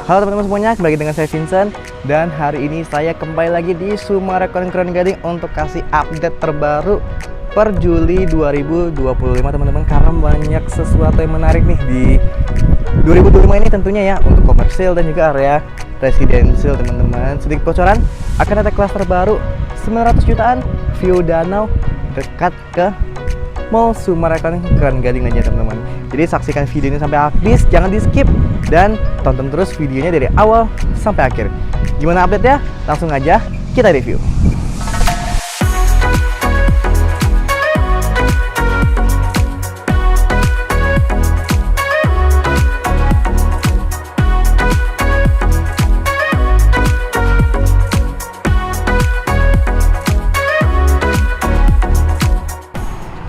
Halo teman-teman semuanya, kembali dengan saya Vincent. Dan hari ini saya kembali lagi di Summarecon Keren Gading untuk kasih update terbaru per Juli 2025 teman-teman. Karena banyak sesuatu yang menarik nih di 2025 ini tentunya ya, untuk komersil dan juga area residential teman-teman. Sedikit bocoran, akan ada kelas terbaru 900 jutaan view danau dekat ke Mall Summarecon Keren Gading aja teman-teman. Jadi saksikan video ini sampai habis, jangan di skip dan tonton terus videonya dari awal sampai akhir. Gimana update-nya? Langsung aja kita review.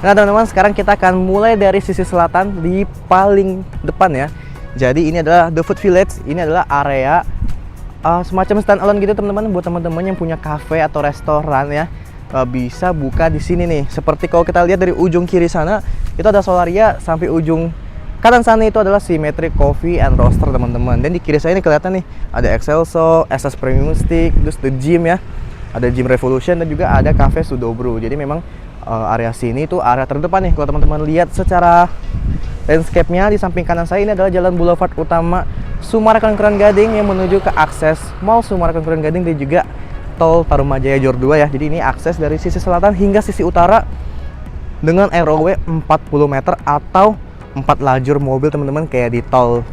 Nah teman-teman, sekarang kita akan mulai dari sisi selatan di paling depan ya. Jadi ini adalah The Food Village. Ini adalah area semacam stand alone gitu teman-teman, buat teman-teman yang punya cafe atau restoran ya, bisa buka di sini nih. Seperti kalau kita lihat dari ujung kiri sana itu ada Solaria, sampai ujung kanan sana itu adalah Symmetric Coffee and Roaster teman-teman. Dan di kiri saya ini kelihatan nih ada Excelso, SS Premium Stick, terus The Gym ya, ada Gym Revolution dan juga ada Cafe Sudobro. Jadi memang area sini tuh area terdepan nih. Kalau teman-teman lihat secara landscape-nya, di samping kanan saya ini adalah jalan boulevard utama Summarecon Keren Gading yang menuju ke akses Mall Summarecon Keren Gading dan juga tol Tarumajaya Jor 2 ya. Jadi ini akses dari sisi selatan hingga sisi utara dengan ROW 40 meter atau 4 lajur mobil teman-teman, kayak di tol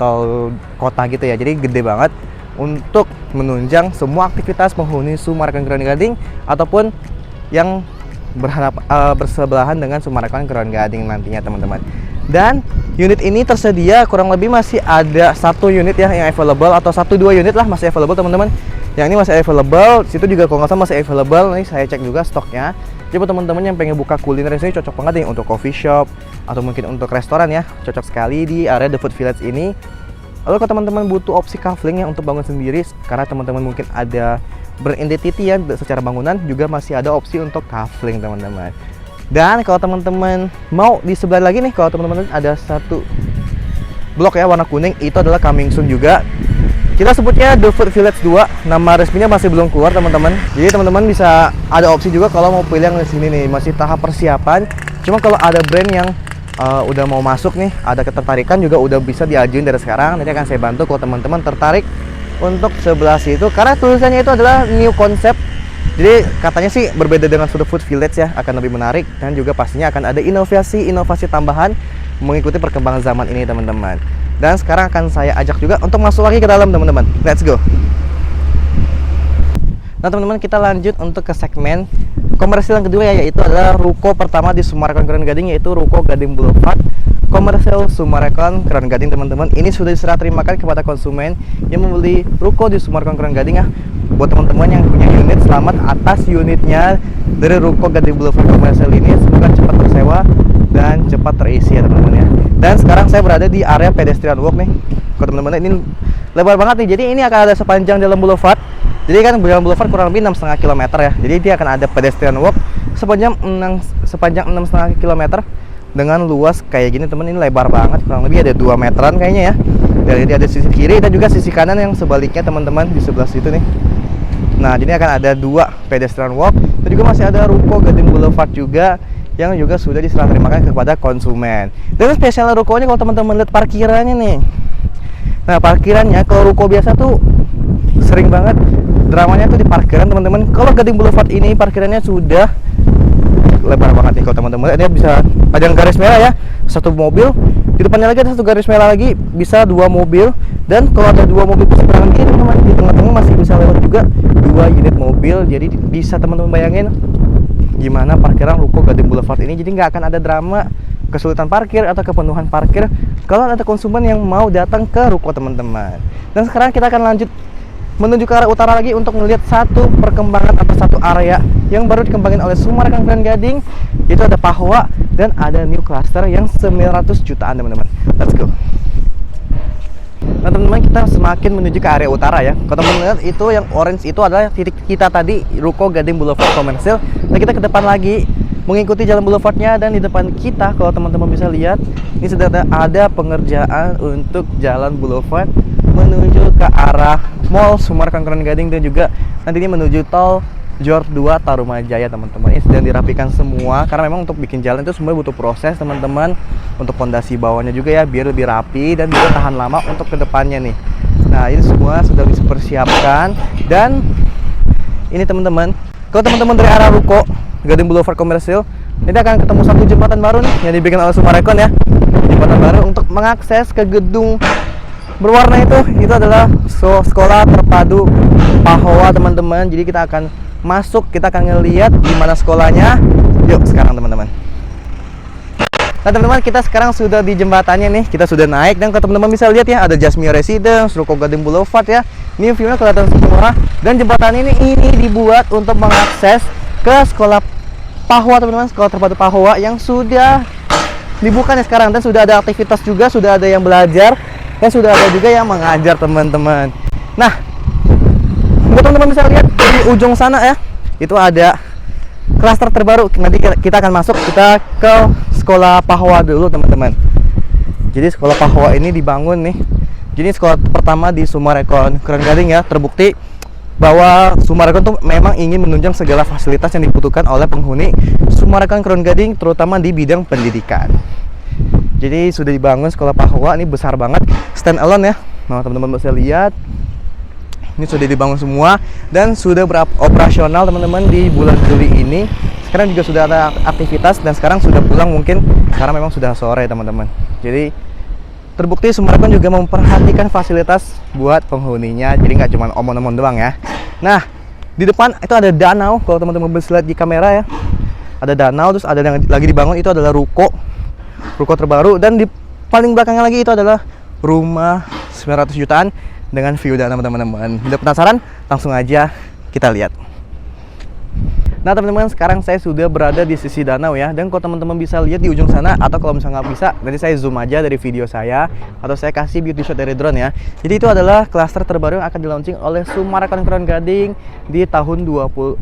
kota gitu ya. Jadi gede banget untuk menunjang semua aktivitas penghuni Summarecon Keren Gading ataupun yang bersebelahan dengan Summarecon Keren Gading nantinya teman-teman. Dan unit ini tersedia kurang lebih masih ada 1 unit ya yang available, atau 1-2 unit lah masih available teman-teman. Yang ini masih available, situ juga kalau nggak salah masih available. Nih saya cek juga stoknya. Jadi buat teman-teman yang pengen buka kuliner di sini cocok banget nih untuk coffee shop atau mungkin untuk restoran ya. Cocok sekali di area The Food Village ini. Lalu kalau teman-teman butuh opsi kafling yang untuk bangun sendiri, karena teman-teman mungkin ada beridentity ya secara bangunan, juga masih ada opsi untuk kafling teman-teman. Dan kalau teman-teman mau di sebelah lagi nih, kalau teman-teman ada satu blok ya warna kuning, itu adalah coming soon juga. Kita sebutnya The Food Village 2, nama resminya masih belum keluar teman-teman. Jadi teman-teman bisa ada opsi juga kalau mau pilih yang di sini nih, masih tahap persiapan. Cuma kalau ada brand yang udah mau masuk nih, ada ketertarikan juga udah bisa diajuin dari sekarang. Nanti akan saya bantu kalau teman-teman tertarik untuk sebelah situ, karena tulisannya itu adalah new concept. Jadi katanya sih berbeda dengan The Food Village ya, akan lebih menarik dan juga pastinya akan ada inovasi tambahan mengikuti perkembangan zaman ini teman-teman. Dan sekarang akan saya ajak juga untuk masuk lagi ke dalam teman-teman. Let's go. Nah teman-teman, kita lanjut untuk ke segmen komersil yang kedua ya, yaitu adalah ruko pertama di Summarecon Keren Gading, yaitu Ruko Gading Boulevard Komersil Summarecon Keren Gading teman-teman. Ini sudah diserah terimakan kepada konsumen yang membeli ruko di Summarecon Keren Gading ya. Buat teman-teman yang punya unit, selamat atas unitnya dari Ruko Gading Boulevard Komersil ini. Semoga cepat tersewa dan cepat terisi ya teman-teman ya. Dan sekarang saya berada di area pedestrian walk nih. Kalau teman-teman, ini lebar banget nih. Jadi ini akan ada sepanjang jalan boulevard. Jadi kan jalan boulevard kurang lebih 6,5 km ya. Jadi dia akan ada pedestrian walk sepanjang 6,5 km dengan luas kayak gini teman. Ini lebar banget, kurang lebih ada 2 meteran kayaknya ya. Jadi ada sisi kiri dan juga sisi kanan yang sebaliknya teman-teman di sebelah situ nih. Nah, jadi akan ada 2 pedestrian walk. Dan juga masih ada Ruko Gading Boulevard juga yang juga sudah diserah terimakan kepada konsumen. Dan spesial rukonya kalau teman-teman lihat parkirannya nih. Nah, parkirannya kalau ruko biasa tuh sering banget dramanya tuh di parkiran teman-teman. Kalau Gading Boulevard ini parkirannya sudah lebar banget nih. Kalau teman-teman dia bisa panjang garis merah ya, 1 mobil, di depannya lagi ada 1 garis merah lagi, bisa 2 mobil. Dan kalau ada 2 mobil perseberangan ini teman-teman, di tengah-tengah masih bisa lewat juga 2 unit mobil. Jadi bisa teman-teman bayangin gimana parkiran Ruko Gading Boulevard ini. Jadi nggak akan ada drama kesulitan parkir atau kepenuhan parkir kalau ada konsumen yang mau datang ke ruko teman-teman. Dan sekarang kita akan lanjut menuju ke arah utara lagi untuk melihat satu perkembangan atau satu area yang baru dikembangin oleh Summarecon Keren Gading. Itu ada Pahwa dan ada new cluster yang 900 jutaan teman-teman. Let's go. Nah teman-teman, kita semakin menuju ke area utara ya. Kalau teman-teman lihat itu yang orange itu adalah titik kita tadi, Ruko Gading Boulevard Komersil. Nah kita ke depan lagi mengikuti jalan boulevardnya, dan di depan kita kalau teman-teman bisa lihat ini sudah ada pengerjaan untuk jalan boulevard menuju ke arah arah Mall Sumarekon Kerawan Gading dan juga nantinya menuju tol Jor 2 Tarumajaya teman-teman. Ini sedang dirapikan semua karena memang untuk bikin jalan itu semua butuh proses teman-teman, untuk pondasi bawahnya juga ya biar lebih rapi dan juga tahan lama untuk kedepannya nih. Nah ini semua sudah dipersiapkan dan ini teman-teman, kalau teman-teman dari arah Ruko Gading Boulevard Komersil, ini akan ketemu satu jembatan baru nih yang dibikin oleh Sumarekon ya, jembatan baru untuk mengakses ke gedung berwarna itu adalah sekolah terpadu Pahoa teman-teman. Jadi kita akan masuk, kita akan ngelihat di mana sekolahnya. Yuk sekarang teman-teman. Nah teman-teman, kita sekarang sudah di jembatannya nih, kita sudah naik dan teman-teman bisa lihat ya ada Jasmine Residence, Ruko Gading Boulevard ya. Ini view-nya kelihatan semua dan jembatan ini dibuat untuk mengakses ke sekolah Pahoa teman-teman, sekolah terpadu Pahoa yang sudah dibuka nih sekarang dan sudah ada aktivitas juga, sudah ada yang belajar dan sudah ada juga yang mengajar teman-teman. Nah, teman-teman bisa lihat di ujung sana ya, itu ada klaster terbaru. Nanti kita akan masuk, kita ke sekolah Pahoa dulu teman-teman. Jadi sekolah Pahoa ini dibangun nih, jadi sekolah pertama di Sumarekon Kerawan Gading ya. Terbukti bahwa Sumarekon tuh memang ingin menunjang segala fasilitas yang dibutuhkan oleh penghuni Sumarekon Kerawan Gading, terutama di bidang pendidikan. Jadi sudah dibangun sekolah Pahoa, ini besar banget, stand alone ya. Nah teman-teman bisa lihat, ini sudah dibangun semua dan sudah beroperasional teman-teman di bulan Juli ini. Sekarang juga sudah ada aktivitas dan sekarang sudah pulang mungkin karena memang sudah sore teman-teman. Jadi terbukti Sumarekon juga memperhatikan fasilitas buat penghuninya, jadi nggak cuma omong-omong doang ya. Nah di depan itu ada danau, kalau teman-teman bisa lihat di kamera ya, ada danau, terus ada yang lagi dibangun itu adalah ruko terbaru, dan di paling belakangnya lagi itu adalah rumah 900 jutaan dengan view danau teman-teman. Udah penasaran? Langsung aja kita lihat. Nah teman-teman, sekarang saya sudah berada di sisi danau ya, dan kalau teman-teman bisa lihat di ujung sana, atau kalau misalnya nggak bisa, nanti saya zoom aja dari video saya, atau saya kasih beauty shot dari drone ya. Jadi itu adalah klaster terbaru yang akan di-launching oleh Sumarekon Kerawan Gading di tahun 2025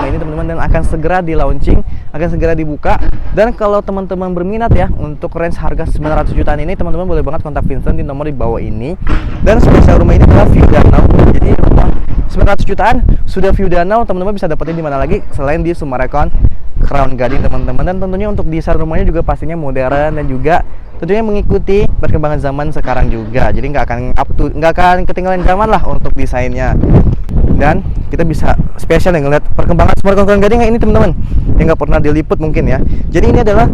ini teman-teman, dan akan segera di-launching, akan segera dibuka. Dan kalau teman-teman berminat ya untuk range harga 900 jutaan ini, teman-teman boleh banget kontak Vincent di nomor di bawah ini. Dan spesial rumah ini adalah view danau, jadi rumah 900 jutaan sudah view danau, teman-teman bisa dapetin di mana lagi selain di Sumarekon Kerawan Gading teman-teman. Dan tentunya untuk desain rumahnya juga pastinya modern dan juga tentunya mengikuti perkembangan zaman sekarang juga. Jadi nggak akan ketinggalan zaman lah untuk desainnya. Dan kita bisa spesial yang ngeliat perkembangan Sumarekon Kerawan Gading ini teman-teman, yang nggak pernah diliput mungkin ya. Jadi ini adalah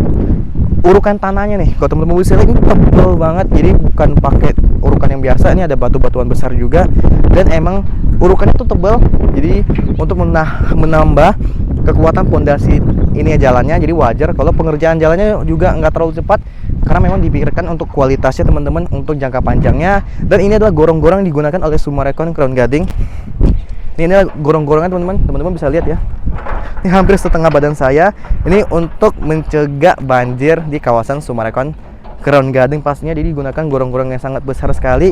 urukan tanahnya nih, kalau teman-teman bisa lihat ini tebal banget, jadi bukan pakai urukan yang biasa, ini ada batu-batuan besar juga, dan emang urukannya tuh tebal, jadi untuk menambah kekuatan pondasi ini ya jalannya. Jadi wajar kalau pengerjaan jalannya juga nggak terlalu cepat, karena memang dipikirkan untuk kualitasnya teman-teman, untuk jangka panjangnya. Dan ini adalah gorong-gorong yang digunakan oleh Sumarekon Kerawan Gading. Ini adalah gorong-gorongan teman-teman bisa lihat ya. Ini hampir setengah badan saya. Ini untuk mencegah banjir di kawasan Sumarekon Kerawan Gading pastinya. Jadi digunakan gorong-gorong yang sangat besar sekali.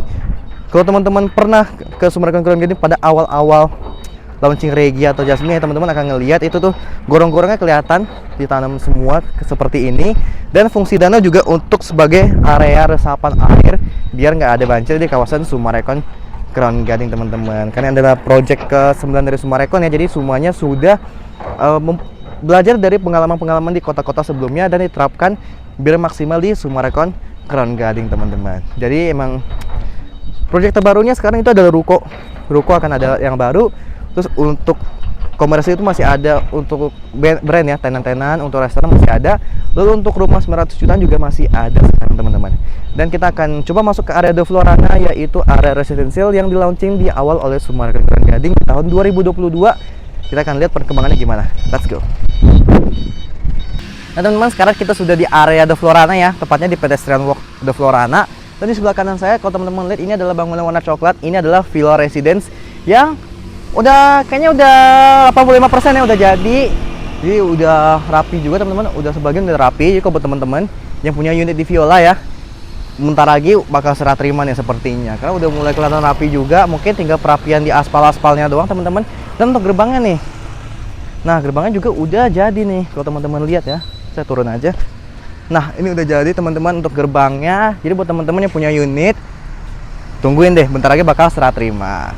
Kalau teman-teman pernah ke Sumarekon Kerawan Gading pada awal-awal launching Regia atau Jasmine, teman-teman akan ngelihat itu tuh gorong-gorongnya kelihatan ditanam semua seperti ini. Dan fungsi danau juga untuk sebagai area resapan air biar nggak ada banjir di kawasan Sumarekon Kerawan Gading teman-teman. Karena adalah project ke-9 dari Sumarekon ya, jadi semuanya sudah belajar dari pengalaman-pengalaman di kota-kota sebelumnya dan diterapkan biar maksimal di Sumarekon Kerawan Gading teman-teman. Jadi emang proyek terbarunya sekarang itu adalah ruko akan ada yang baru. Terus untuk komersil itu masih ada, untuk brand ya, tenan-tenan, untuk restoran masih ada. Lalu untuk rumah 900 jutaan juga masih ada sekarang teman-teman. Dan kita akan coba masuk ke area The Florana, yaitu area residensial yang di-launching di awal oleh Sumarekon Kerawan Gading di tahun 2022. Kita akan lihat perkembangannya gimana. Let's go. Nah teman-teman, sekarang kita sudah di area The Florana ya, tepatnya di pedestrian walk The Florana. Dan di sebelah kanan saya, kalau teman-teman lihat, ini adalah bangunan warna coklat. Ini adalah Villa Residence yang kayaknya udah 85% ya udah jadi. Jadi udah rapi juga teman-teman, udah sebagian udah rapi. Jadi kalau buat teman-teman yang punya unit di Viola ya, bentar lagi bakal serah terima nih sepertinya, karena udah mulai kelihatan rapi juga. Mungkin tinggal perapian di aspal-aspalnya doang teman-teman. Dan untuk gerbangnya nih, nah gerbangnya juga udah jadi nih, kalau teman-teman lihat ya. Saya turun aja. Nah ini udah jadi teman-teman untuk gerbangnya. Jadi buat teman-teman yang punya unit Tungguin deh, bentar lagi bakal serah terima.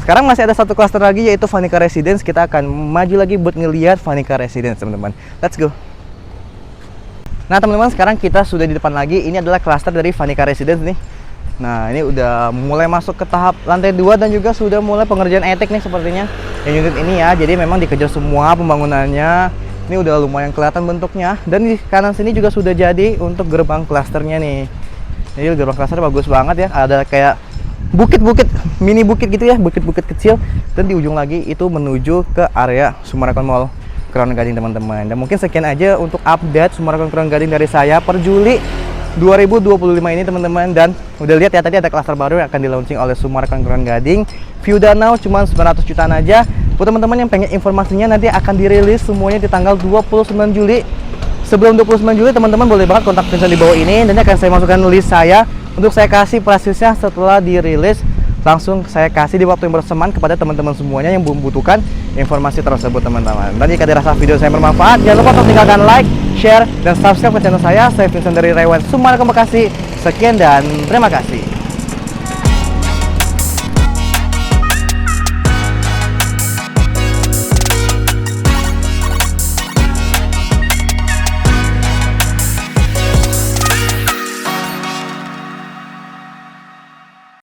Sekarang masih ada satu klaster lagi, yaitu Vanica Residence. Kita akan maju lagi buat ngeliat Vanica Residence, teman-teman. Let's go. Nah, teman-teman, sekarang kita sudah di depan lagi. Ini adalah klaster dari Vanica Residence nih. Nah, ini udah mulai masuk ke tahap lantai 2 dan juga sudah mulai pengerjaan etek nih sepertinya. Yang unit ini ya, jadi memang dikejar semua pembangunannya. Ini udah lumayan kelihatan bentuknya. Dan di kanan sini juga sudah jadi untuk gerbang klasternya nih. Jadi gerbang klaster bagus banget ya. Ada kayak bukit-bukit, mini bukit gitu ya, bukit-bukit kecil. Dan di ujung lagi itu menuju ke area Summarecon Mall Crown Gading, teman-teman. Dan mungkin sekian aja untuk update Summarecon Crown Gading dari saya per Juli 2025 ini, teman-teman. Dan udah lihat ya, tadi ada klaster baru yang akan di launching oleh Summarecon Crown Gading. View danau cuma 900 jutaan aja. Buat teman-teman yang pengen informasinya, nanti akan dirilis semuanya di tanggal 29 Juli. Sebelum 29 Juli, teman-teman boleh banget kontak Vincent di bawah ini. Dan akan saya masukkan list saya untuk saya kasih presisnya setelah dirilis. Langsung saya kasih di waktu yang bersamaan kepada teman-teman semuanya yang membutuhkan informasi tersebut, teman-teman. Dan jika dirasa video saya bermanfaat, jangan lupa untuk tinggalkan like, share, dan subscribe ke channel saya. Saya Vincent dari Rewan Summarecon Bekasi. Sekian dan terima kasih.